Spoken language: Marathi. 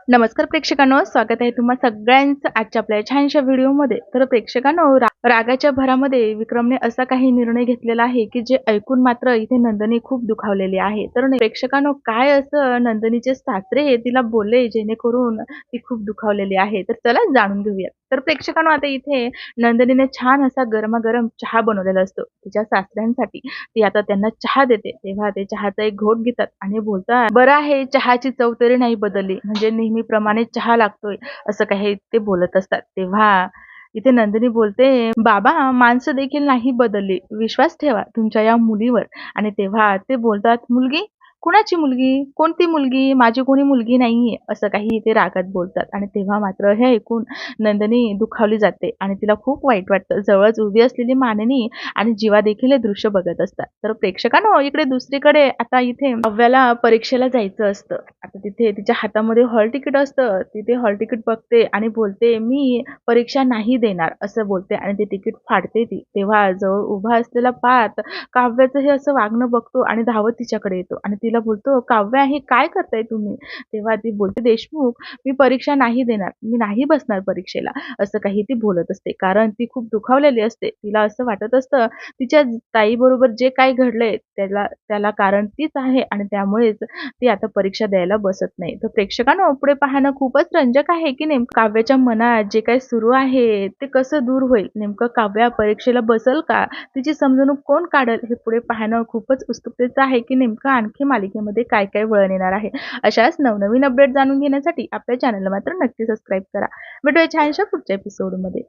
नमस्कार प्रेक्षकांनो, स्वागत आहे तुम्हा सगळ्यांचं आजच्या आपल्या छानशा व्हिडिओमध्ये. तर प्रेक्षकांनो, रागाच्या भरामध्ये विक्रमने असा काही निर्णय घेतलेला आहे, की जे ऐकून मात्र इथे नंदिनी खूप दुखावलेली आहे. तर प्रेक्षकांनो, काय असं नंदिनीचे सासरे तिला बोलले जेणेकरून ती खूप दुखावलेली आहे? तर चला जाणून घेऊया. तर प्रेक्षकांनो, आता इथे नंदिनीने छान असा गरमागरम चहा बनवलेला असतो तिच्या सासऱ्यांसाठी. ती आता त्यांना चहा देते. तेव्हा ते चहाचा एक घोट घेतात आणि बोलतात, "बरं आहे, चहाची चव तरी नाही बदलली, म्हणजे नेहमीप्रमाणे चहा लागतोय," असं काही ते बोलत असतात. तेव्हा इथे नंदिनी बोलते, "बाबा, माणसं देखील नाही बदलली. विश्वास ठेवा तुमच्या या मुलीवर." आणि तेव्हा ते बोलतात, "मुलगी? कुणाची मुलगी? कोणती मुलगी? माझी कोणी मुलगी नाहीये," असं काही ते रागात बोलतात. आणि तेव्हा मात्र हे ऐकून नंदिनी दुखावली जाते आणि तिला खूप वाईट वाटतं. जवळच उभी असलेली मानिनी आणि जीवा देखील हे दृश्य बघत असतात. तर प्रेक्षकांनो, इकडे दुसरीकडे आता इथे काव्याला परीक्षेला जायचं असतं. आता तिथे तिच्या हातामध्ये हॉल तिकीट असतं. तिथे हॉल तिकीट बघते आणि बोलते, "मी परीक्षा नाही देणार," असं बोलते आणि ते तिकीट फाडते ती. तेव्हा जवळ उभा असलेला पार्थ काव्याचं हे असं वागणं बघतो आणि धावत तिच्याकडे येतो आणि तिला बोलतो, "काव्या, हे काय करताय तुम्ही?" तेव्हा ती बोलते, "देशमुख, मी परीक्षा नाही देणार. मी नाही बसणार परीक्षेला," असं काही ती बोलत असते. कारण ती खूप दुखावलेली असते. तिला असं वाटत असतं, तिच्या ताईबरोबर जे काही घडलंय त्याला त्याला कारण तीच आहे आणि त्यामुळेच ती आता परीक्षा द्यायला बसत नाही. तर प्रेक्षकांनो, पुढे पाहणं खूपच रंजक आहे, की नेमकं काव्याच्या मनात जे काही सुरू आहे ते कसं दूर होईल? नेमकं काव्या परीक्षेला बसेल का? तिची समजणूक कोण काढेल? हे पुढे पाहणं खूपच उत्सुकतेचं आहे, की नेमकं आणखी मालिकेमध्ये काय काय वळण येणार आहे. अशाच नवनवीन अपडेट जाणून घेण्यासाठी आपल्या चॅनलला मात्र नक्की सबस्क्राईब करा. भेटूया छानशा पुढच्या एपिसोडमध्ये.